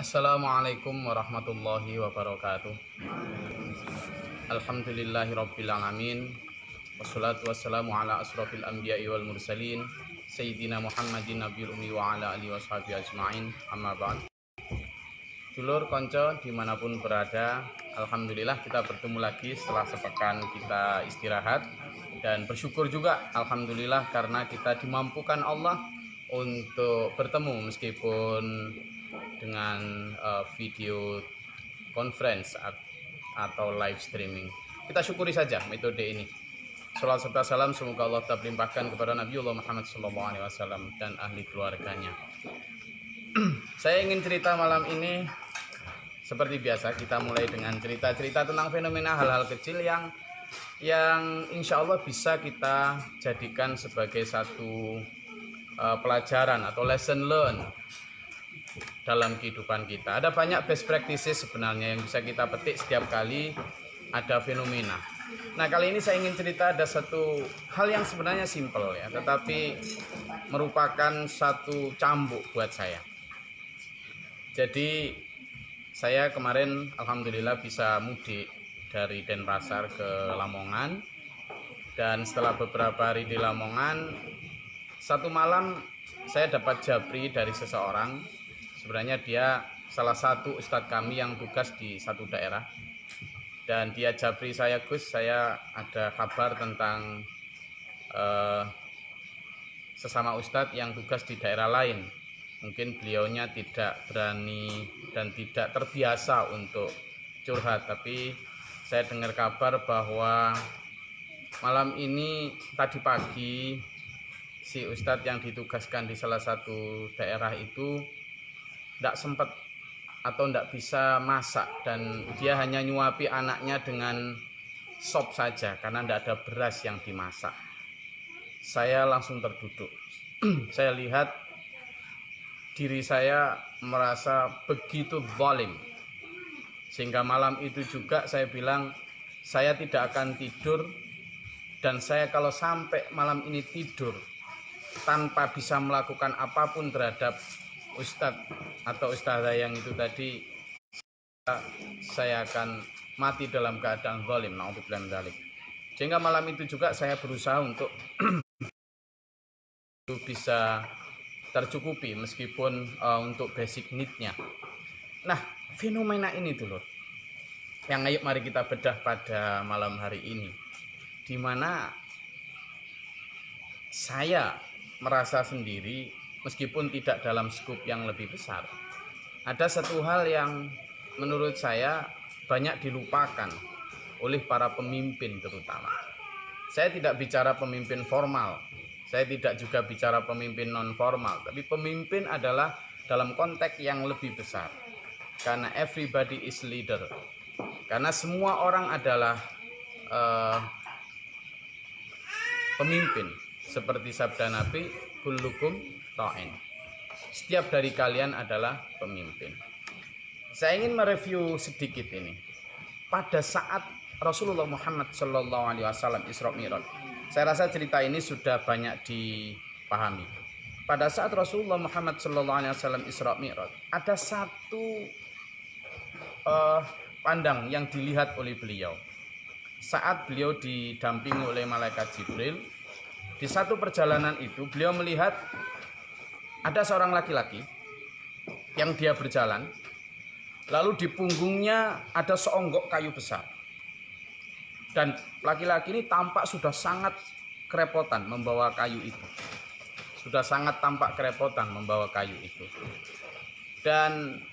Assalamualaikum warahmatullahi wabarakatuh. Alhamdulillahirabbil alamin. Wassalatu wassalamu ala asrofil anbiya'i wal mursalin Sayyidina Muhammadin nabiyul ummi wa ala alihi washabihi ajma'in. Amma ba'd. Dulur konco dimanapun berada, alhamdulillah kita bertemu lagi setelah sepekan kita istirahat. Dan bersyukur juga alhamdulillah karena kita dimampukan Allah untuk bertemu meskipun dengan video conference atau live streaming. Kita syukuri saja metode ini. Salawat serta salam semoga Allah tetap limpahkan kepada Nabiullah Muhammad SAW dan ahli keluarganya. Saya ingin cerita malam ini seperti biasa, kita mulai dengan cerita-cerita tentang fenomena hal-hal kecil yang insya Allah bisa kita jadikan sebagai satu pelajaran atau lesson learn dalam kehidupan kita. Ada banyak best practices sebenarnya yang bisa kita petik setiap kali ada fenomena. Nah, kali ini saya ingin cerita ada satu hal yang sebenarnya simple ya, tetapi merupakan satu cambuk buat saya. Jadi saya kemarin alhamdulillah bisa mudik dari Denpasar ke Lamongan. Dan setelah beberapa hari di Lamongan, satu malam saya dapat japri dari seseorang. Sebenarnya dia salah satu ustadz kami yang tugas di satu daerah. Dan dia japri saya, Gus, saya ada kabar tentang sesama ustadz yang tugas di daerah lain. Mungkin beliaunya tidak berani dan tidak terbiasa untuk curhat. Tapi saya dengar kabar bahwa malam ini tadi pagi si ustadz yang ditugaskan di salah satu daerah itu tidak sempat atau tidak bisa masak, dan dia hanya nyuapi anaknya dengan sop saja karena tidak ada beras yang dimasak. Saya langsung terduduk. Saya lihat diri saya merasa begitu zalim, sehingga malam itu juga saya bilang saya tidak akan tidur, dan saya kalau sampai malam ini tidur tanpa bisa melakukan apapun terhadap ustadz atau ustazah yang itu tadi, saya akan mati dalam keadaan zalim. Na'udzubillah min dzalik. Sehingga malam itu juga saya berusaha untuk bisa tercukupi meskipun untuk basic need-nya. Nah, fenomena ini dulu yang ayo mari kita bedah pada malam hari ini, di mana saya merasa sendiri meskipun tidak dalam skup yang lebih besar. Ada satu hal yang menurut saya banyak dilupakan oleh para pemimpin terutama. Saya tidak bicara pemimpin formal, saya tidak juga bicara pemimpin non formal, tapi pemimpin adalah dalam konteks yang lebih besar. Karena everybody is leader. Karena semua orang adalah pemimpin. Seperti sabda Nabi, kullukum ra'in. Setiap dari kalian adalah pemimpin. Saya ingin mereview sedikit ini. Pada saat Rasulullah Muhammad SAW Isra Mi'raj, saya rasa cerita ini sudah banyak dipahami. Pada saat Rasulullah Muhammad SAW Isra Mi'raj, ada satu pandang yang dilihat oleh beliau. Saat beliau didampingi oleh malaikat Jibril, di satu perjalanan itu beliau melihat ada seorang laki-laki yang dia berjalan, lalu di punggungnya ada seonggok kayu besar. Dan laki-laki ini tampak sudah sangat kerepotan membawa kayu itu. Sudah sangat tampak kerepotan membawa kayu itu. Dan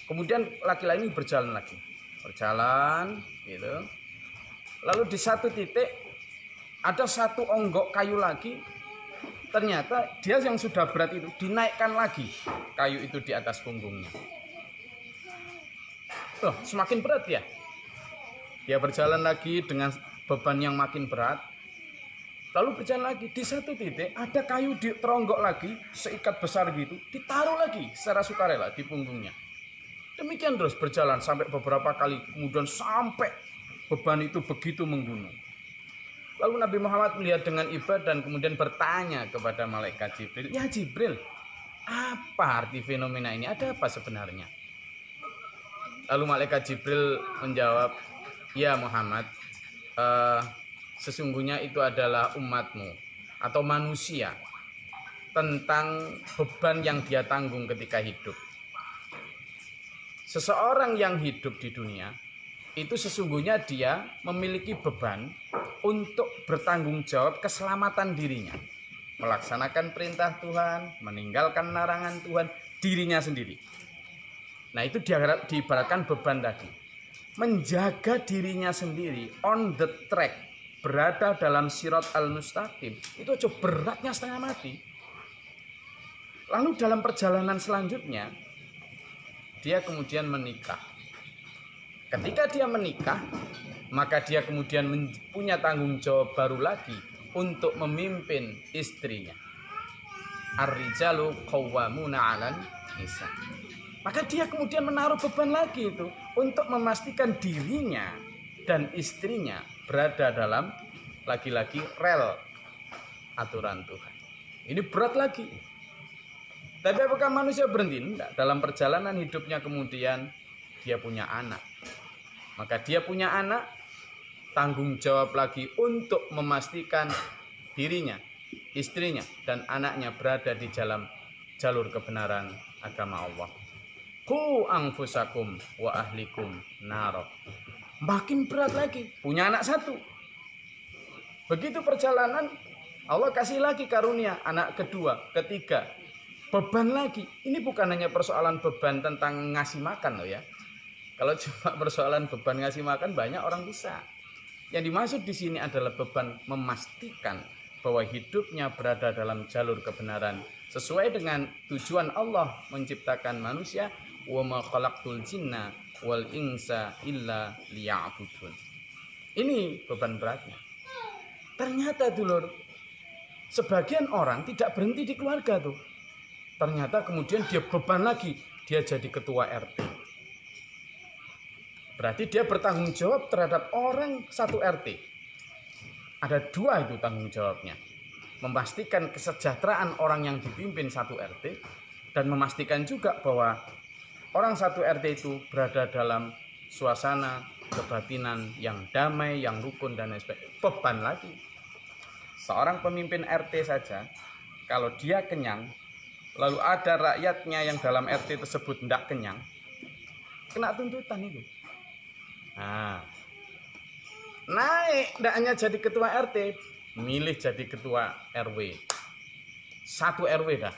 kemudian laki-laki ini berjalan lagi. Berjalan gitu. Lalu di satu titik ada satu onggok kayu lagi. Ternyata dia yang sudah berat itu dinaikkan lagi kayu itu di atas punggungnya. Semakin berat ya. Dia berjalan lagi dengan beban yang makin berat. Lalu berjalan lagi, di satu titik ada kayu teronggok lagi, seikat besar gitu, ditaruh lagi secara sukarela di punggungnya. Demikian terus berjalan sampai beberapa kali, kemudian sampai beban itu begitu menggunung. Lalu Nabi Muhammad melihat dengan iba dan kemudian bertanya kepada malaikat Jibril, "Ya Jibril, apa arti fenomena ini? Ada apa sebenarnya?" Lalu malaikat Jibril menjawab, ya Muhammad, sesungguhnya itu adalah umatmu atau manusia tentang beban yang dia tanggung ketika hidup. Seseorang yang hidup di dunia itu sesungguhnya dia memiliki beban untuk bertanggung jawab keselamatan dirinya, melaksanakan perintah Tuhan, meninggalkan larangan Tuhan, dirinya sendiri. Nah, itu diibaratkan beban tadi. Menjaga dirinya sendiri on the track, berada dalam sirat al-mustaqim, itu aja beratnya setengah mati. Lalu dalam perjalanan selanjutnya, dia kemudian menikah. Ketika dia menikah, maka dia kemudian punya tanggung jawab baru lagi untuk memimpin istrinya. Ar-rijalu qawwamuna 'alan nisa. Maka dia kemudian menaruh beban lagi itu untuk memastikan dirinya dan istrinya berada dalam lagi-lagi rel aturan Tuhan. Ini berat lagi. Tapi apakah manusia berhenti? Tidak. Dalam perjalanan hidupnya kemudian dia punya anak. Maka dia punya anak, tanggung jawab lagi untuk memastikan dirinya, istrinya, dan anaknya berada di dalam jalur kebenaran agama Allah. Qu anfusakum wa ahlikum naro. Makin berat lagi, punya anak satu. Begitu perjalanan, Allah kasih lagi karunia, anak kedua, ketiga. Beban lagi. Ini bukan hanya persoalan beban tentang ngasih makan loh ya. Kalau cuma persoalan beban ngasih makan, banyak orang bisa. Yang dimaksud di sini adalah beban memastikan bahwa hidupnya berada dalam jalur kebenaran sesuai dengan tujuan Allah menciptakan manusia. Wa ma khalaqtul jinna wal insa illa liya'budun. Ini beban beratnya. Ternyata dulur, sebagian orang tidak berhenti di keluarga tuh. Ternyata kemudian dia beban lagi, dia jadi ketua RT. Berarti dia bertanggung jawab terhadap orang satu RT. Ada dua itu tanggung jawabnya. Memastikan kesejahteraan orang yang dipimpin satu RT dan memastikan juga bahwa orang satu RT itu berada dalam suasana kebatinan yang damai, yang rukun dan lain sebagainya. Beban lagi. Seorang pemimpin RT saja, kalau dia kenyang, lalu ada rakyatnya yang dalam RT tersebut tidak kenyang, kena tuntutan itu. Nah, naik tidak hanya jadi ketua RT, milih jadi ketua RW. Satu RW dah.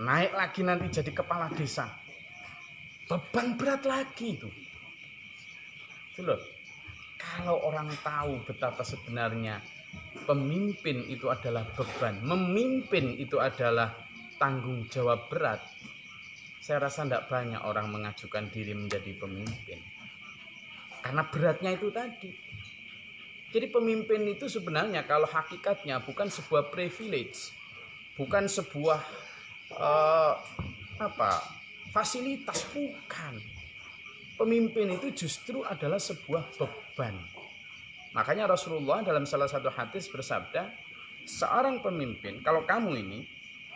Naik lagi nanti jadi kepala desa. Beban berat lagi itu. Itu loh. Kalau orang tahu betapa sebenarnya pemimpin itu adalah beban, memimpin itu adalah tanggung jawab berat, saya rasa tidak banyak orang mengajukan diri menjadi pemimpin. Karena beratnya itu tadi. Jadi pemimpin itu sebenarnya kalau hakikatnya bukan sebuah privilege, bukan sebuah fasilitas, bukan. Pemimpin itu justru adalah sebuah beban. Makanya Rasulullah dalam salah satu hadis bersabda, seorang pemimpin, kalau kamu ini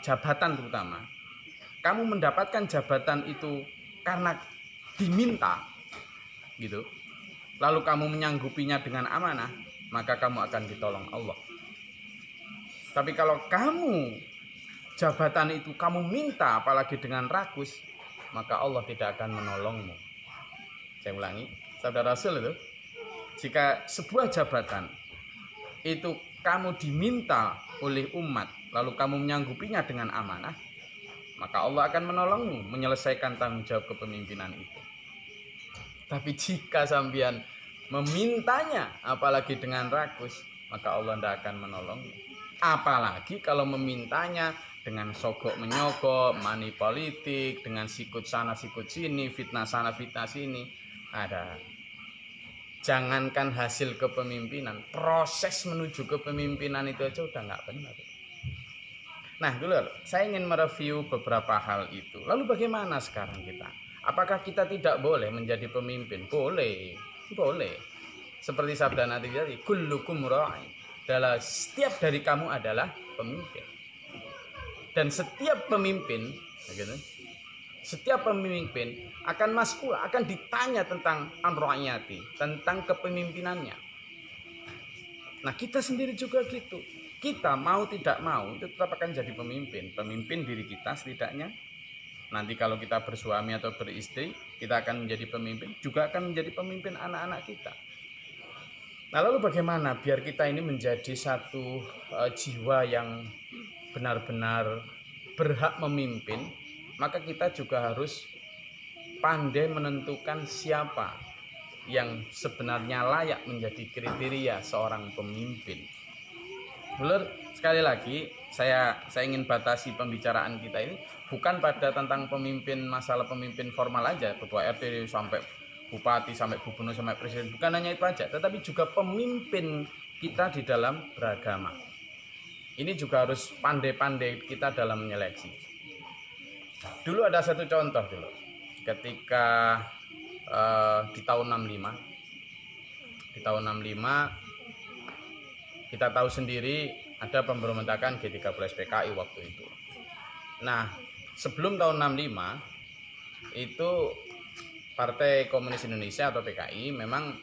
jabatan terutama, kamu mendapatkan jabatan itu karena diminta, gitu. Lalu kamu menyanggupinya dengan amanah, maka kamu akan ditolong Allah. Tapi kalau kamu jabatan itu kamu minta, apalagi dengan ragus, maka Allah tidak akan menolongmu. Saya ulangi, sabda Rasul itu, jika sebuah jabatan itu kamu diminta oleh umat, lalu kamu menyanggupinya dengan amanah, maka Allah akan menolongmu menyelesaikan tanggung jawab kepemimpinan itu. Tapi jika sampean memintanya, apalagi dengan ragus, maka Allah tidak akan menolongmu. Apalagi kalau memintanya dengan sogok menyogok, money politik, dengan sikut sana sikut sini, fitnah sana fitnah sini. Ada. Jangankan hasil kepemimpinan, proses menuju kepemimpinan itu aja udah nggak benar. Nah dulu saya ingin mereview beberapa hal itu. Lalu bagaimana sekarang kita? Apakah kita tidak boleh menjadi pemimpin? Boleh, boleh. Seperti sabda Nabi tadi, kullukum ra'in. Adalah setiap dari kamu adalah pemimpin. Dan setiap pemimpin, gitu, Setiap pemimpin akan mas'ul, akan ditanya tentang an-ra'iyati, tentang kepemimpinannya. Nah, kita sendiri juga gitu. Kita mau tidak mau itu tetap akan jadi pemimpin diri kita setidaknya. Nanti kalau kita bersuami atau beristri, kita akan menjadi pemimpin, juga akan menjadi pemimpin anak-anak kita. Nah, lalu bagaimana biar kita ini menjadi satu jiwa yang benar-benar berhak memimpin? Maka kita juga harus pandai menentukan siapa yang sebenarnya layak menjadi kriteria seorang pemimpin. Dulur, sekali lagi saya ingin batasi pembicaraan kita ini bukan pada tentang pemimpin, masalah pemimpin formal aja, ketua RT sampai bupati sampai gubernur sampai presiden, bukan hanya itu aja, tetapi juga pemimpin kita di dalam beragama. Ini juga harus pandai-pandai kita dalam menyeleksi. Dulu ada satu contoh dulu, ketika di tahun 65 kita tahu sendiri ada pemberontakan G13 PKI waktu itu. Nah, sebelum tahun 65 itu Partai Komunis Indonesia atau PKI memang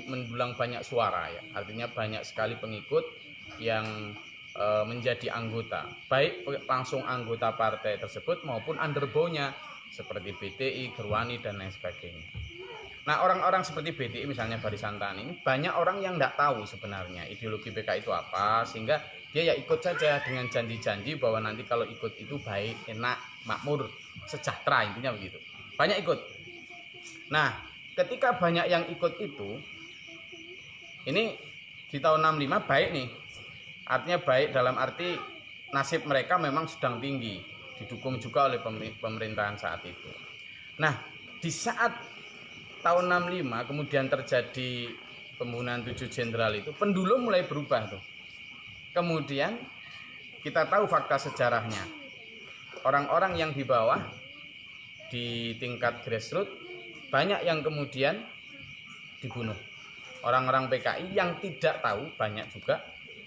mendulang banyak suara ya, artinya banyak sekali pengikut yang menjadi anggota, baik langsung anggota partai tersebut maupun underbow-nya seperti BTI, Gerwani dan lain sebagainya. Nah, orang-orang seperti BTI misalnya Barisan Tani ini banyak orang yang tidak tahu sebenarnya ideologi PKI itu apa, sehingga dia ya ikut saja dengan janji-janji bahwa nanti kalau ikut itu baik, enak, makmur, sejahtera, intinya begitu. Banyak ikut. Nah, ketika banyak yang ikut itu, ini di tahun 65 baik nih. Artinya baik dalam arti nasib mereka memang sedang tinggi, didukung juga oleh pemerintahan saat itu. Nah, di saat tahun 65 kemudian terjadi pembunuhan 7 jenderal itu, pendulu mulai berubah tuh. Kemudian kita tahu fakta sejarahnya. Orang-orang yang di bawah di tingkat grassroots banyak yang kemudian dibunuh. Orang-orang PKI yang tidak tahu banyak juga,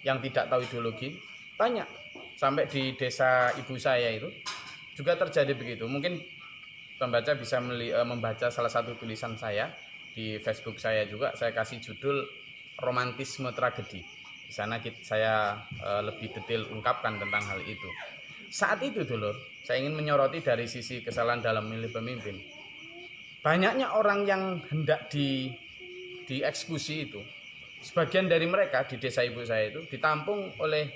yang tidak tahu ideologi banyak. Sampai di desa ibu saya itu juga terjadi begitu. Mungkin pembaca bisa membaca salah satu tulisan saya di Facebook saya juga. Saya kasih judul Romantisme Tragedi. Di sana saya lebih detail ungkapkan tentang hal itu. Saat itu dulu saya ingin menyoroti dari sisi kesalahan dalam memilih pemimpin. Banyaknya orang yang hendak dieksekusi itu, sebagian dari mereka di desa ibu saya itu ditampung oleh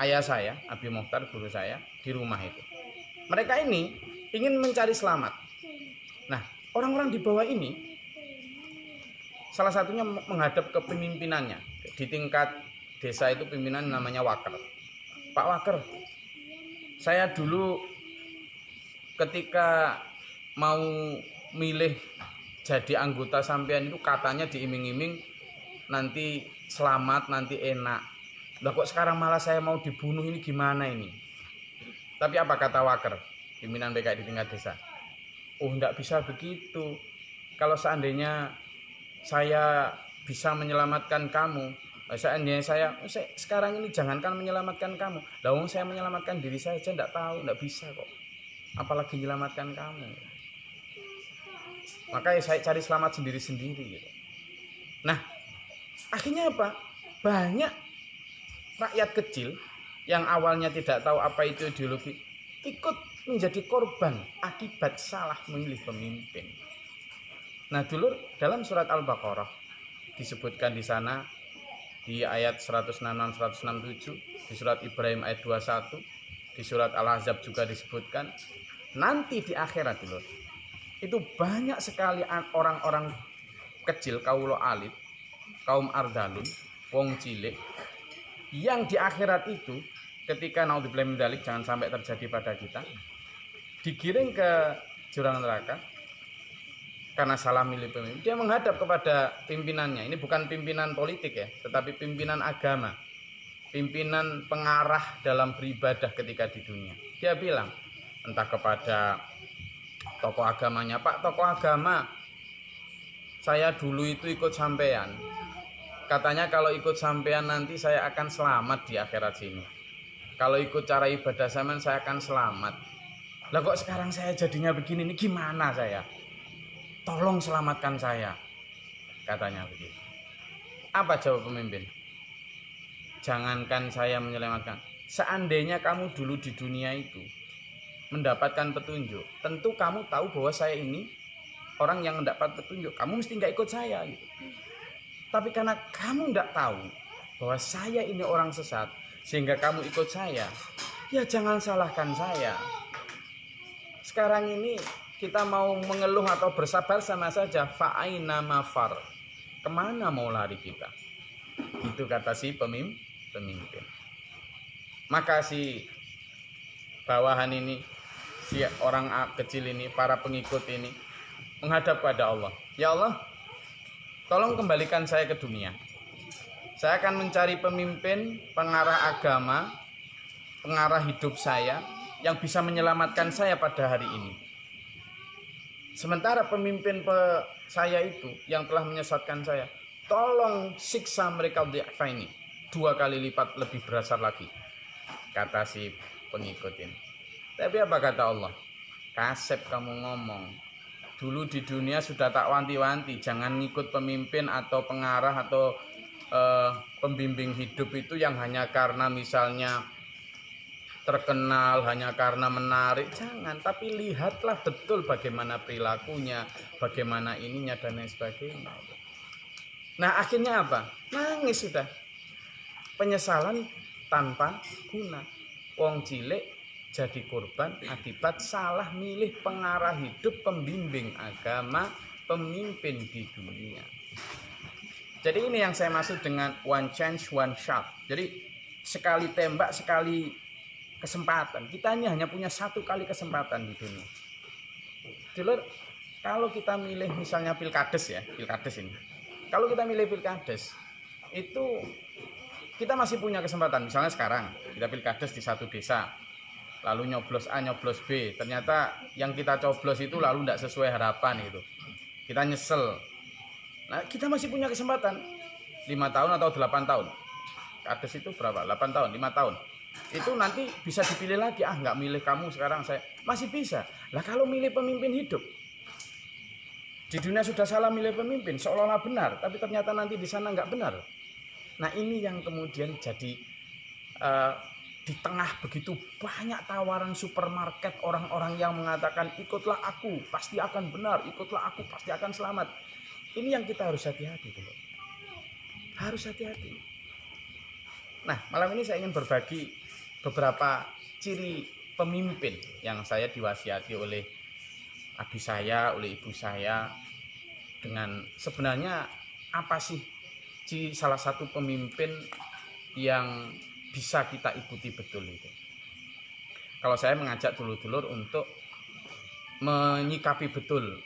ayah saya, Abi Mokhtar, guru saya, di rumah itu. Mereka ini ingin mencari selamat. Nah, orang-orang di bawah ini salah satunya menghadap ke pemimpinannya. Di tingkat desa itu pimpinan namanya Waker. Pak Waker, saya dulu ketika mau milih jadi anggota sampean itu katanya diiming-iming nanti selamat, nanti enak. Lah kok sekarang malah saya mau dibunuh, ini gimana ini? Tapi apa kata Waker, pimpinan PKI di tingkat desa? Oh, enggak bisa begitu. Kalau seandainya saya bisa menyelamatkan kamu, seandainya saya sekarang ini jangankan menyelamatkan kamu. Lah wong saya menyelamatkan diri saya aja enggak tahu, enggak bisa kok. Apalagi menyelamatkan kamu. Makanya saya cari selamat sendiri-sendiri gitu. Nah, akhirnya apa? Banyak rakyat kecil yang awalnya tidak tahu apa itu ideologi ikut menjadi korban akibat salah memilih pemimpin. Nah, dulu dalam surat Al-Baqarah disebutkan di sana di ayat 166-167, di surat Ibrahim ayat 21, di surat Al-Ahzab juga disebutkan nanti di akhirat dulu. Itu banyak sekali orang-orang kecil, kaulo alit, kaum ardalun, wong cilik, yang di akhirat itu ketika naudzubillah min dzalik, jangan sampai terjadi pada kita, digiring ke jurang neraka karena salah milih pemimpin. Dia menghadap kepada pimpinannya. Ini bukan pimpinan politik ya, tetapi pimpinan agama, pimpinan pengarah dalam beribadah ketika di dunia. Dia bilang entah kepada tokoh agamanya, Pak tokoh agama, saya dulu itu ikut sampean. Katanya kalau ikut sampean nanti saya akan selamat di akhirat sini. Kalau ikut cara ibadah sampean saya akan selamat. Lah kok sekarang saya jadinya begini, ini gimana saya? Tolong selamatkan saya, katanya begitu. Apa jawab pemimpin? Jangankan saya menyelamatkan, seandainya kamu dulu di dunia itu mendapatkan petunjuk, tentu kamu tahu bahwa saya ini orang yang mendapat petunjuk, kamu mesti nggak ikut saya gitu. Tapi karena kamu nggak tahu bahwa saya ini orang sesat, sehingga kamu ikut saya, ya jangan salahkan saya. Sekarang ini kita mau mengeluh atau bersabar sama saja, fa'aina mafar, kemana mau lari kita? Itu kata si pemimpin. Maka si bawahan ini, si orang kecil ini, para pengikut ini menghadap pada Allah. Ya Allah, tolong kembalikan saya ke dunia. Saya akan mencari pemimpin, pengarah agama, pengarah hidup saya yang bisa menyelamatkan saya pada hari ini. Sementara pemimpin saya itu yang telah menyesatkan saya, tolong siksa mereka ini 2 kali lipat lebih besar lagi, kata si pengikut ini. Tapi apa kata Allah? Kasep kamu ngomong. Dulu di dunia sudah tak wanti-wanti, jangan ngikut pemimpin atau pengarah atau pembimbing hidup itu yang hanya karena misalnya terkenal, hanya karena menarik, jangan. Tapi lihatlah betul bagaimana perilakunya, bagaimana ininya dan lain sebagainya. Nah akhirnya apa? Nangis sudah. Penyesalan tanpa guna. Wong cilik jadi korban akibat salah milih pengarah hidup, pembimbing agama, pemimpin di dunia. Jadi ini yang saya maksud dengan one chance, one shot. Jadi sekali tembak, sekali kesempatan. Kita ini hanya punya 1 kali kesempatan di dunia. Dulur, kalau kita milih misalnya pilkades ya, pilkades ini. Kalau kita milih pilkades, itu kita masih punya kesempatan. Misalnya sekarang kita pilkades di satu desa, lalu nyoblos A, nyoblos B. Ternyata yang kita coblos itu lalu tidak sesuai harapan gitu. Kita nyesel. Nah, kita masih punya kesempatan 5 tahun atau 8 tahun. Kades itu berapa? 8 tahun, 5 tahun. Itu nanti bisa dipilih lagi. Ah, nggak milih kamu sekarang, saya masih bisa. Lah kalau milih pemimpin hidup, di dunia sudah salah milih pemimpin, seolah-olah benar, tapi ternyata nanti di sana nggak benar. Nah ini yang kemudian jadi di tengah begitu banyak tawaran supermarket, orang-orang yang mengatakan ikutlah aku pasti akan benar, ikutlah aku pasti akan selamat. Ini yang kita harus hati-hati dulu. Harus hati-hati. Nah malam ini saya ingin berbagi beberapa ciri pemimpin yang saya diwasiati oleh abi saya, oleh ibu saya, dengan sebenarnya apa sih salah satu pemimpin yang bisa kita ikuti betul itu. Kalau saya mengajak dulur-dulur untuk menyikapi betul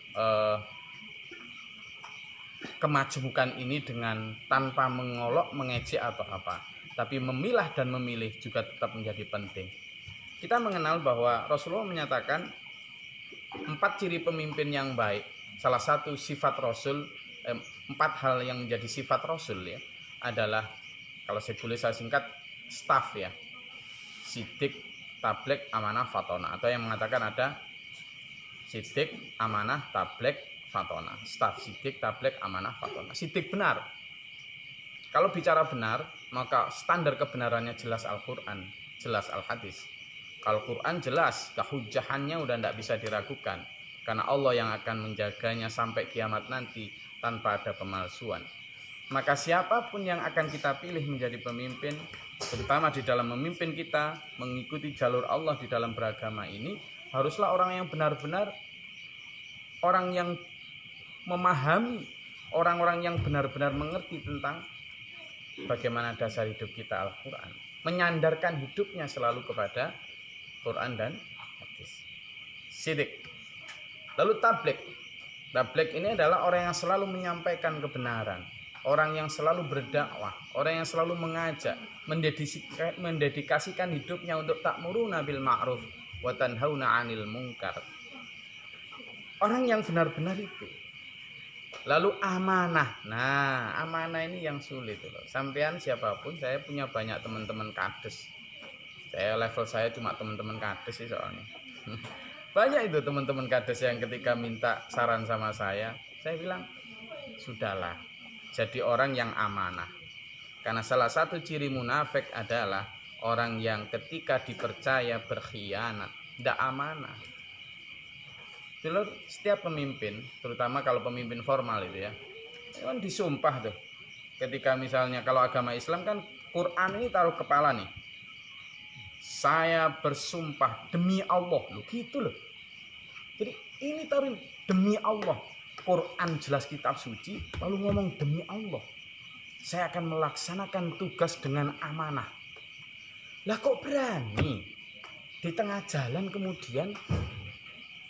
kemajemukan ini dengan tanpa mengolok, mengejek atau apa, tapi memilah dan memilih juga tetap menjadi penting. Kita mengenal bahwa Rasulullah menyatakan 4 ciri pemimpin yang baik. Salah satu sifat Rasul, 4 hal yang menjadi sifat Rasul ya, adalah kalau saya boleh saya singkat, staff ya, sidik, tablek, amanah, fatona. Atau yang mengatakan ada sidik, amanah, tablek, fatona. Staff, sidik, tablek, amanah, fatona. Sidik benar. Kalau bicara benar, maka standar kebenarannya jelas Al-Quran, jelas Al-Hadis. Kalau Quran jelas, kehujahannya udah tidak bisa diragukan. Karena Allah yang akan menjaganya sampai kiamat nanti tanpa ada pemalsuan. Maka siapapun yang akan kita pilih menjadi pemimpin, terutama di dalam memimpin kita, mengikuti jalur Allah di dalam beragama ini, haruslah orang yang benar-benar, orang yang memahami, orang-orang yang benar-benar mengerti tentang bagaimana dasar hidup kita Al-Quran. Menyandarkan hidupnya selalu kepada Quran dan hadis. Sidik. Lalu tablek. Tablek ini adalah orang yang selalu menyampaikan kebenaran, orang yang selalu berdakwah, orang yang selalu mengajak, mendedikasikan hidupnya untuk ta'muruna bil ma'ruf wa tanhauna 'anil munkar. Orang yang benar-benar itu. Lalu amanah. Nah, amanah ini yang sulit loh. Sampean siapapun, saya punya banyak teman-teman kades. Level saya cuma teman-teman kades sih soalnya. Banyak itu teman-teman kades yang ketika minta saran sama saya bilang, sudahlah, jadi orang yang amanah. Karena salah satu ciri munafik adalah orang yang ketika dipercaya berkhianat, tidak amanah. Dulu setiap pemimpin, terutama kalau pemimpin formal itu ya, kan disumpah tuh. Ketika misalnya kalau agama Islam kan Quran ini taruh kepala nih. Saya bersumpah demi Allah, loh gitu loh. Jadi ini taruh demi Allah. Quran jelas kitab suci, lalu ngomong demi Allah. Saya akan melaksanakan tugas dengan amanah. Lah kok berani di tengah jalan kemudian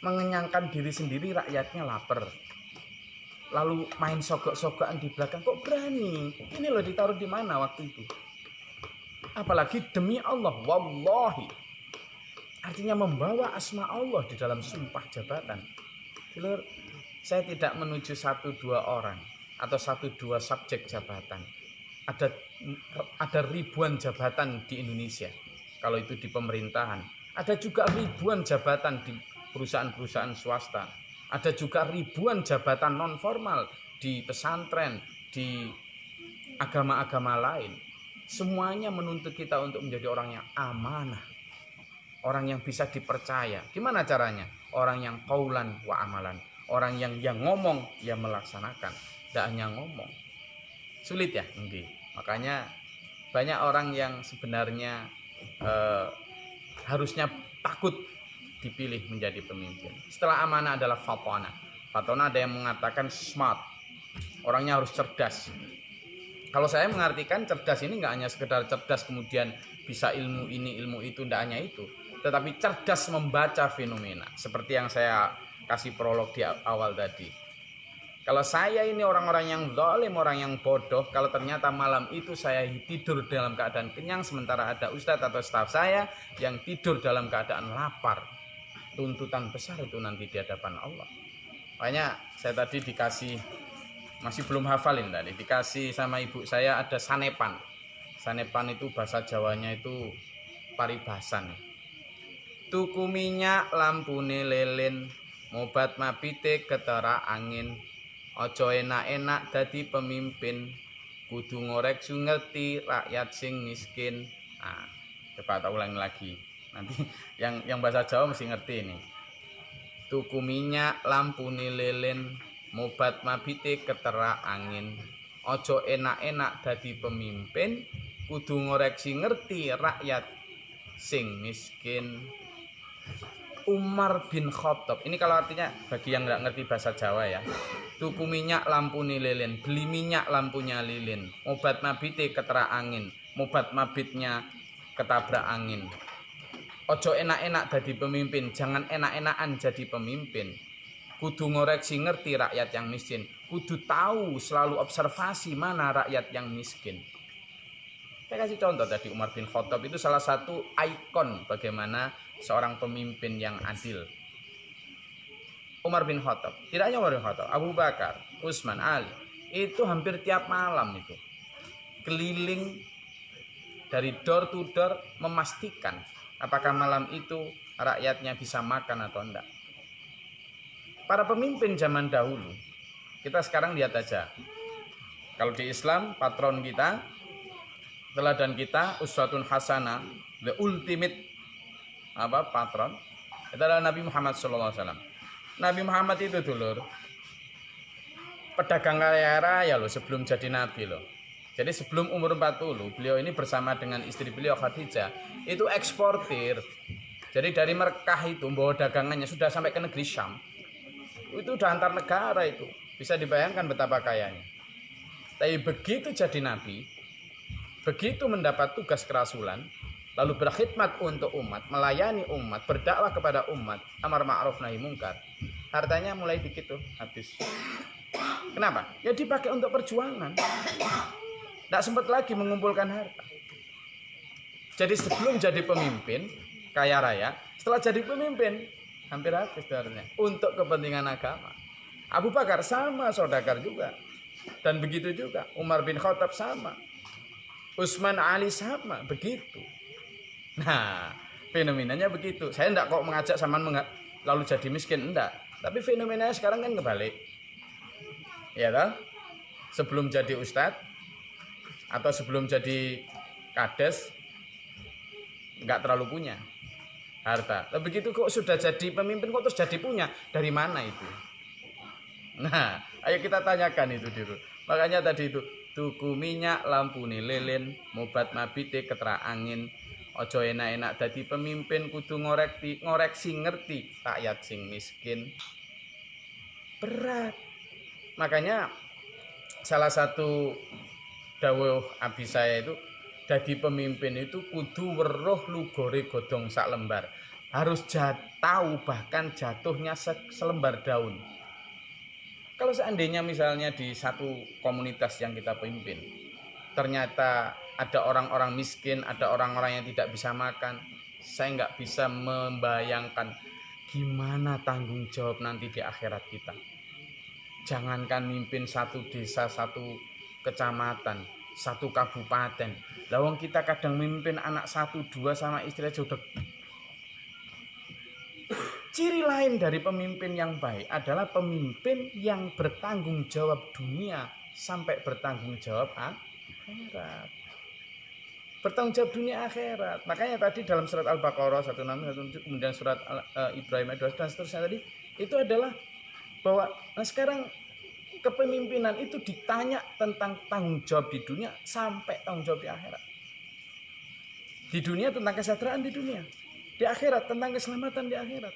mengenyangkan diri sendiri, rakyatnya lapar. Lalu main sogok-sogokan di belakang, kok berani? Ini loh ditaruh di mana waktu itu? Apalagi demi Allah, wallahi. Artinya membawa asma Allah di dalam sumpah jabatan. Lur, saya tidak menuju 1-2 orang atau 1-2 subjek jabatan. Ada ribuan jabatan di Indonesia. Kalau itu di pemerintahan, ada juga ribuan jabatan di perusahaan-perusahaan swasta. Ada juga ribuan jabatan non formal di pesantren, di agama-agama lain. Semuanya menuntut kita untuk menjadi orang yang amanah, orang yang bisa dipercaya. Gimana caranya? Orang yang qaulan wa amalan, orang yang ngomong, yang melaksanakan, tidak hanya ngomong. Sulit ya, enggak. Makanya banyak orang yang sebenarnya harusnya takut dipilih menjadi pemimpin. Setelah amanah adalah fatona. Fatona ada yang mengatakan smart, orangnya harus cerdas. Kalau saya mengartikan cerdas ini nggak hanya sekedar cerdas kemudian bisa ilmu ini ilmu itu, tidak hanya itu, tetapi cerdas membaca fenomena. Seperti yang saya kasih prolog di awal tadi. Kalau saya ini orang-orang yang zalim, orang yang bodoh, kalau ternyata malam itu saya tidur dalam keadaan kenyang, sementara ada ustadz atau staf saya yang tidur dalam keadaan lapar, tuntutan besar itu nanti di hadapan Allah. Makanya saya tadi dikasih, masih belum hafalin tadi, dikasih sama ibu saya ada sanepan. Sanepan itu bahasa Jawanya itu paribasan. Tuku minyak lampune lilin, mobat mabite ketera angin. Ojo enak-enak dadi pemimpin, kudu ngorek ngerti rakyat sing miskin. Nah, coba tak ulangi lagi. Nanti yang bahasa Jawa mesti ngerti ini. Tuku minyak lampune lilin, mobat mabite ketera angin. Ojo enak-enak dadi pemimpin, kudu ngoreksi ngerti rakyat sing miskin. Umar bin Khattab. Ini kalau artinya bagi yang nggak ngerti bahasa Jawa ya. Tuku minyak lampune lilin, beli minyak lampunya lilin. Mobat mabite ketera angin, mobat mabitnya ketabrak angin. Ojo enak-enak jadi pemimpin, jangan enak-enakan jadi pemimpin. Kudu ngoreksi ngerti rakyat yang miskin. Kudu tahu, selalu observasi mana rakyat yang miskin. Saya kasih contoh tadi, Umar bin Khattab itu salah satu ikon bagaimana seorang pemimpin yang adil. Umar bin Khattab, tidak hanya Umar bin Khattab, Abu Bakar, Utsman, Ali, itu hampir tiap malam itu keliling dari door to door memastikan apakah malam itu rakyatnya bisa makan atau enggak. Para pemimpin zaman dahulu, kita sekarang lihat aja. Kalau di Islam, patron kita, teladan kita, uswatun hasanah, the ultimate patron, itu adalah Nabi Muhammad SAW. Nabi Muhammad itu dulur pedagang kaya raya loh sebelum jadi Nabi loh. Jadi sebelum umur 40, beliau ini bersama dengan istri beliau Khadijah itu eksportir. Jadi dari Mekah itu bawa dagangannya sudah sampai ke negeri Syam. Itu udah antar negara itu. Bisa dibayangkan betapa kayanya. Tapi begitu jadi Nabi, begitu mendapat tugas kerasulan, lalu berkhidmat untuk umat, melayani umat, berdakwah kepada umat, amar ma'ruf nahi mungkar, hartanya mulai dikit tuh habis. Kenapa? Ya dipakai untuk perjuangan. Tidak sempat lagi mengumpulkan harta. Jadi sebelum jadi pemimpin kaya raya, setelah jadi pemimpin hampir habis hartanya untuk kepentingan agama. Abu Bakar sama, saudagar juga. Dan begitu juga Umar bin Khattab sama, Utsman, Ali sama, begitu. Nah, fenomenanya begitu. Saya tidak kok mengajak sama lalu jadi miskin, enggak. Tapi fenomenanya sekarang kan kebalik. Ya toh? Sebelum jadi ustadz atau sebelum jadi kades enggak terlalu punya harta. Tapi begitu kok sudah jadi pemimpin kok terus jadi punya, dari mana itu? Nah, ayo kita tanyakan itu dulu. Makanya tadi itu tuku minyak lampu lilin, mobat mabite ketra angin. Ojo enak-enak dadi pemimpin kudu ngoreksi ngerti rakyat sing miskin. Berat. Makanya salah satu dawuh abi saya itu dadi pemimpin itu kudu weruh lugore godhong sak lembar. Harus tahu bahkan jatuhnya selembar daun. Kalau seandainya misalnya di satu komunitas yang kita pimpin, ternyata ada orang-orang miskin, ada orang-orang yang tidak bisa makan, saya nggak bisa membayangkan gimana tanggung jawab nanti di akhirat kita. Jangankan mimpin satu desa, satu kecamatan, satu kabupaten. Lawang kita kadang mimpin anak 1, 2 sama istri aja udah. Ciri lain dari pemimpin yang baik adalah pemimpin yang bertanggung jawab dunia sampai bertanggung jawab akhirat. Bertanggung jawab dunia akhirat. Makanya tadi dalam surat Al-Baqarah 1617 kemudian surat Ibrahim 2 dan seterusnya tadi itu adalah bahwa sekarang kepemimpinan itu ditanya tentang tanggung jawab di dunia sampai tanggung jawab di akhirat. Di dunia tentang kesejahteraan di dunia, di akhirat tentang keselamatan di akhirat.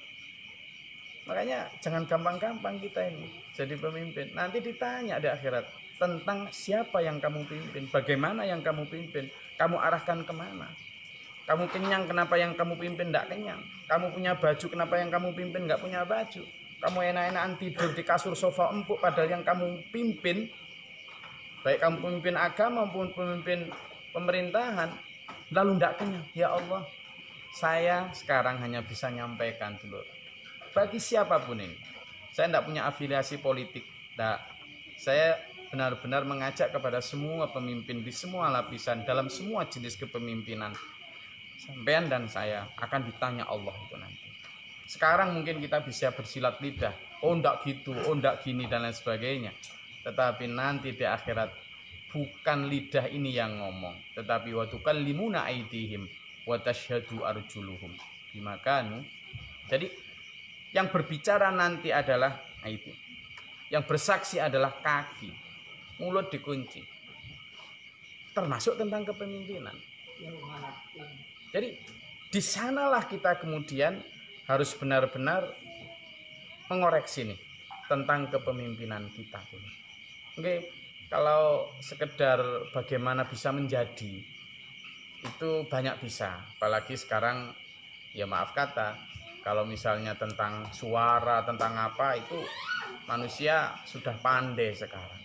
Makanya jangan gampang-gampang kita ini jadi pemimpin. Nanti ditanya di akhirat tentang siapa yang kamu pimpin, bagaimana yang kamu pimpin, kamu arahkan kemana. Kamu kenyang, kenapa yang kamu pimpin tidak kenyang. Kamu punya baju, kenapa yang kamu pimpin nggak punya baju. Kamu enak-enakan tidur di kasur sofa empuk, padahal yang kamu pimpin, baik kamu pemimpin agama maupun pemimpin pemerintahan, lalu tidak kenyang. Ya Allah, saya sekarang hanya bisa nyampaikan dulu. Bagi siapapun ini, saya tidak punya afiliasi politik. Nah, saya benar-benar mengajak kepada semua pemimpin di semua lapisan, dalam semua jenis kepemimpinan. Sampean dan saya akan ditanya Allah itu nanti. Sekarang mungkin kita bisa bersilat lidah. Oh enggak gitu, oh enggak gini dan lain sebagainya. Tetapi nanti di akhirat bukan lidah ini yang ngomong. Tetapi wa tukallimuna aydihim wa tashhadu arjuluhum bima kanu. Jadi yang berbicara nanti adalah itu. Yang bersaksi adalah kaki. Mulut dikunci. Termasuk tentang kepemimpinan. Jadi di sanalah kita kemudian harus benar-benar mengoreksi nih tentang kepemimpinan kita. Oke, kalau sekedar bagaimana bisa menjadi itu banyak bisa. Apalagi sekarang ya maaf kata, kalau misalnya tentang suara, tentang apa itu manusia sudah pandai sekarang.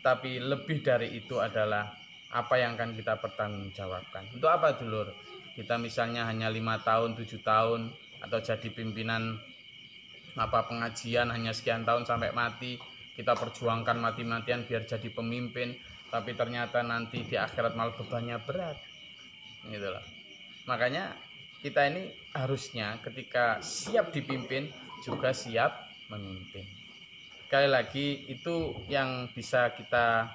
Tapi lebih dari itu adalah apa yang akan kita pertanggungjawabkan. Untuk apa dulur? Kita misalnya hanya 5 tahun, 7 tahun atau jadi pimpinan pengajian hanya sekian tahun sampai mati, kita perjuangkan mati-matian biar jadi pemimpin, tapi ternyata nanti di akhirat malah bebannya berat. Gitu loh. Makanya kita ini harusnya ketika siap dipimpin juga siap memimpin. Sekali lagi itu yang bisa kita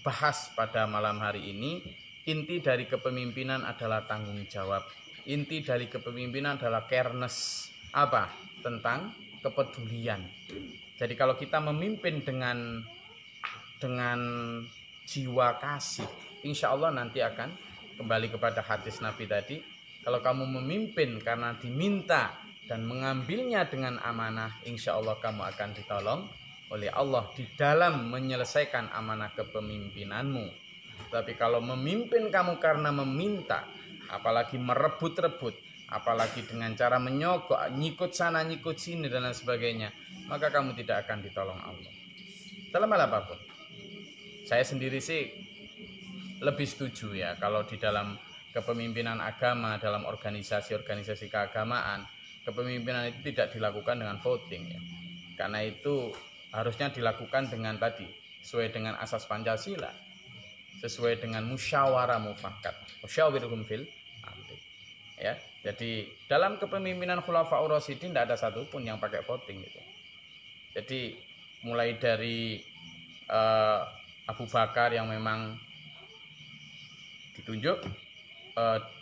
bahas pada malam hari ini. Inti dari kepemimpinan adalah tanggung jawab. Inti dari kepemimpinan adalah careness. Apa? Tentang kepedulian. Jadi kalau kita memimpin dengan jiwa kasih, insya Allah nanti akan kembali kepada hadis Nabi tadi. Kalau kamu memimpin karena diminta dan mengambilnya dengan amanah, insya Allah kamu akan ditolong oleh Allah di dalam menyelesaikan amanah kepemimpinanmu. Tapi kalau memimpin kamu karena meminta, apalagi merebut-rebut, apalagi dengan cara menyogok, nyikut sana, nyikut sini dan lain sebagainya, maka kamu tidak akan ditolong Allah. Dalam hal apapun. Saya sendiri sih lebih setuju ya kalau di dalam kepemimpinan agama, dalam organisasi-organisasi keagamaan, kepemimpinan itu tidak dilakukan dengan voting ya. Karena itu harusnya dilakukan dengan tadi, sesuai dengan asas Pancasila, sesuai dengan musyawarah mufakat, musyawirhum fil amri. Ya, jadi dalam kepemimpinan Khulafaur Rasyidin tidak ada satupun yang pakai voting gitu. Jadi mulai dari Abu Bakar yang memang ditunjuk,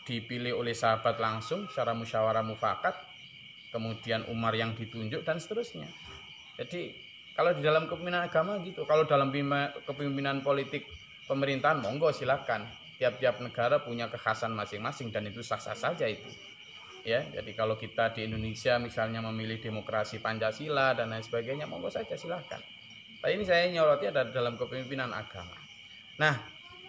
dipilih oleh sahabat langsung secara musyawarah mufakat, kemudian Umar yang ditunjuk dan seterusnya. Jadi kalau di dalam kepemimpinan agama gitu, kalau dalam kepemimpinan politik pemerintahan monggo silakan. Tiap-tiap negara punya kekhasan masing-masing dan itu sah-sah saja itu. Ya, jadi kalau kita di Indonesia misalnya memilih demokrasi Pancasila dan lain sebagainya, monggo saja silakan. Tapi ini saya nyoroti ada dalam kepemimpinan agama. Nah,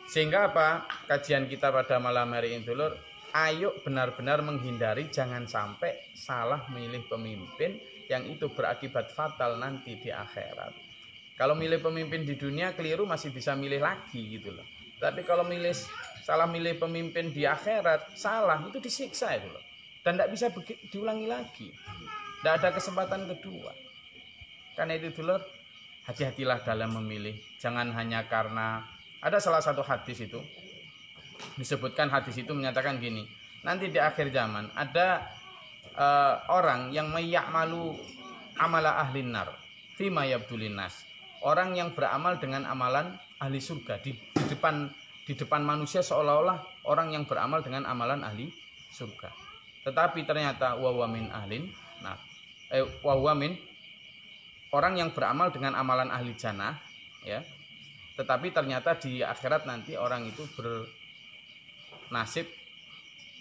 sehingga apa? Kajian kita pada malam hari ini dulur, ayo benar-benar menghindari jangan sampai salah memilih pemimpin yang itu berakibat fatal nanti di akhirat. Kalau milih pemimpin di dunia keliru masih bisa milih lagi gitu loh. Tapi kalau salah milih pemimpin di akhirat, salah itu disiksa itu loh. Dan tidak bisa diulangi lagi. Tidak ada kesempatan kedua. Karena itu dulur, hati-hatilah dalam memilih. Jangan hanya karena ada salah satu hadis itu disebutkan, hadis itu menyatakan gini, nanti di akhir zaman ada orang yang mayya'malu amala ahlin nar fima yabdulin nas. Orang yang beramal dengan amalan ahli surga di depan manusia, seolah-olah orang yang beramal dengan amalan ahli surga. Tetapi ternyata wawamin ahlin nar. Wawamin orang yang beramal dengan amalan ahli jannah, ya. Tetapi ternyata di akhirat nanti orang itu bernasib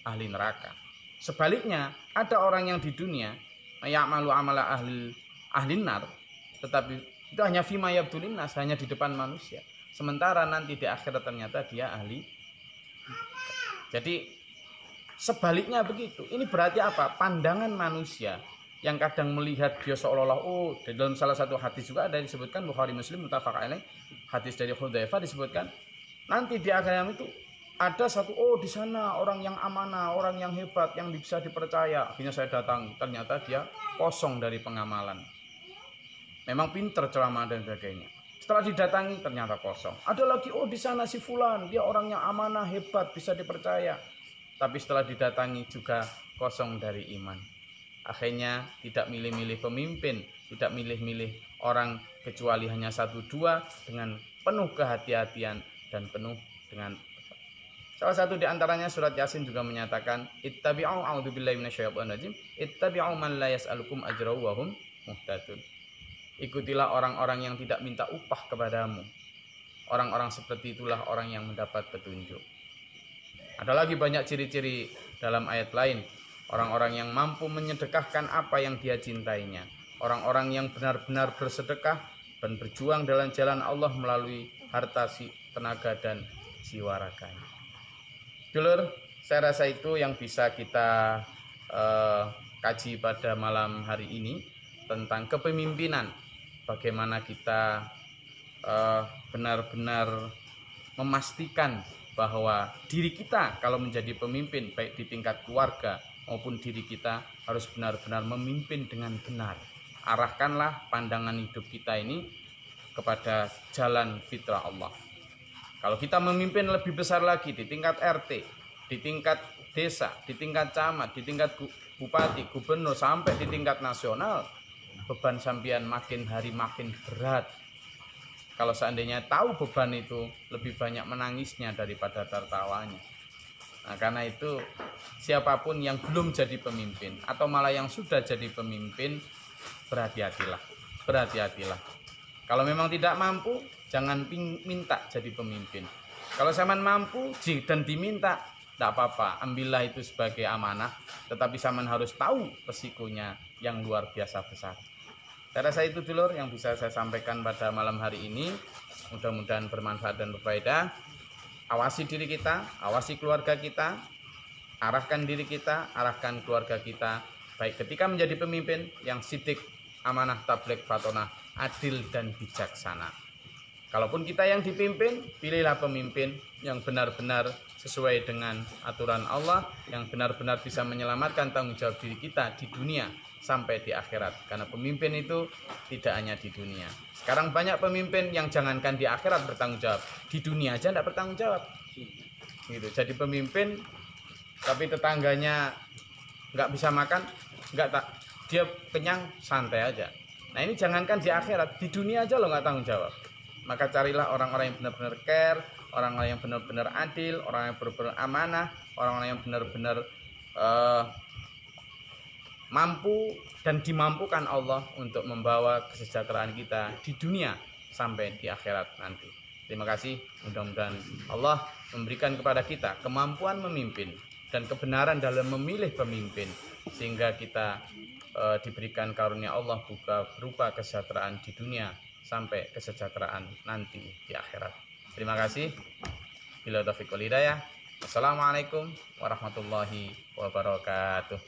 ahli neraka. Sebaliknya, ada orang yang di dunia ya'malu amala ahli nar, tetapi itu hanya fima yabdulin nas, hanya di depan manusia. Sementara nanti di akhirat ternyata dia ahli. Jadi sebaliknya begitu. Ini berarti apa? Pandangan manusia yang kadang melihat dia seolah-olah, di dalam salah satu hadis juga ada disebutkan, Bukhari Muslim muttafaq alaih, hadis dari Hudzaifah disebutkan, nanti di akhirat itu ada satu, di sana orang yang amanah, orang yang hebat, yang bisa dipercaya. Akhirnya saya datang, ternyata dia kosong dari pengamalan. Memang pinter ceramah dan sebagainya. Setelah didatangi ternyata kosong. Ada lagi, di sana si fulan, dia orang yang amanah, hebat, bisa dipercaya. Tapi setelah didatangi juga kosong dari iman. Akhirnya tidak milih-milih pemimpin, tidak milih-milih orang kecuali hanya 1-2 dengan penuh kehati-hatian dan penuh dengan salah satu di antaranya surat Yasin juga menyatakan, ittabi'u a'udzubillahi minasyaitonir rajim, ittabi'u man la yas'alukum ajran wa hum muhtadun. Ikutilah orang-orang yang tidak minta upah kepadamu. Orang-orang seperti itulah orang yang mendapat petunjuk. Ada lagi banyak ciri-ciri dalam ayat lain. Orang-orang yang mampu menyedekahkan apa yang dia cintainya. Orang-orang yang benar-benar bersedekah dan berjuang dalam jalan Allah melalui harta, tenaga, dan jiwa raganya. Dulur, saya rasa itu yang bisa kita kaji pada malam hari ini tentang kepemimpinan. Bagaimana kita benar-benar memastikan bahwa diri kita kalau menjadi pemimpin, baik di tingkat keluarga maupun diri kita, harus benar-benar memimpin dengan benar. Arahkanlah pandangan hidup kita ini kepada jalan fitrah Allah. Kalau kita memimpin lebih besar lagi di tingkat RT, di tingkat desa, di tingkat camat, di tingkat bupati, gubernur, sampai di tingkat nasional, beban sampean makin hari makin berat. Kalau seandainya tahu beban itu, lebih banyak menangisnya daripada tertawanya. Nah, karena itu siapapun yang belum jadi pemimpin atau malah yang sudah jadi pemimpin, berhati-hatilah. Berhati-hatilah. Kalau memang tidak mampu, jangan minta jadi pemimpin. Kalau sampean mampu dan diminta, tidak apa-apa, ambillah itu sebagai amanah. Tetapi sampean harus tahu resikonya yang luar biasa besar. Saya rasa itu dulur yang bisa saya sampaikan pada malam hari ini. Mudah-mudahan bermanfaat dan berfaedah. Awasi diri kita, awasi keluarga kita, arahkan diri kita, arahkan keluarga kita. Baik ketika menjadi pemimpin yang sidik, amanah, tabligh, fatonah, adil dan bijaksana. Kalaupun kita yang dipimpin, pilihlah pemimpin yang benar-benar sesuai dengan aturan Allah, yang benar-benar bisa menyelamatkan tanggung jawab diri kita di dunia sampai di akhirat. Karena pemimpin itu tidak hanya di dunia. Sekarang banyak pemimpin yang jangankan di akhirat bertanggung jawab, di dunia aja tidak bertanggung jawab. Gitu. Jadi pemimpin tapi tetangganya nggak bisa makan, nggak tak, dia kenyang, santai aja. Nah ini jangankan di akhirat, di dunia aja lo nggak tanggung jawab. Maka carilah orang-orang yang benar-benar care, orang-orang yang benar-benar adil, orang yang benar-benar amanah, orang-orang yang benar-benar mampu dan dimampukan Allah untuk membawa kesejahteraan kita di dunia sampai di akhirat nanti. Terima kasih, mudah-mudahan Allah memberikan kepada kita kemampuan memimpin dan kebenaran dalam memilih pemimpin, sehingga kita diberikan karunia Allah berupa kesejahteraan di dunia sampai kesejahteraan nanti di akhirat. Terima kasih. Bila taufiq wal hidayah. Assalamualaikum warahmatullahi wabarakatuh.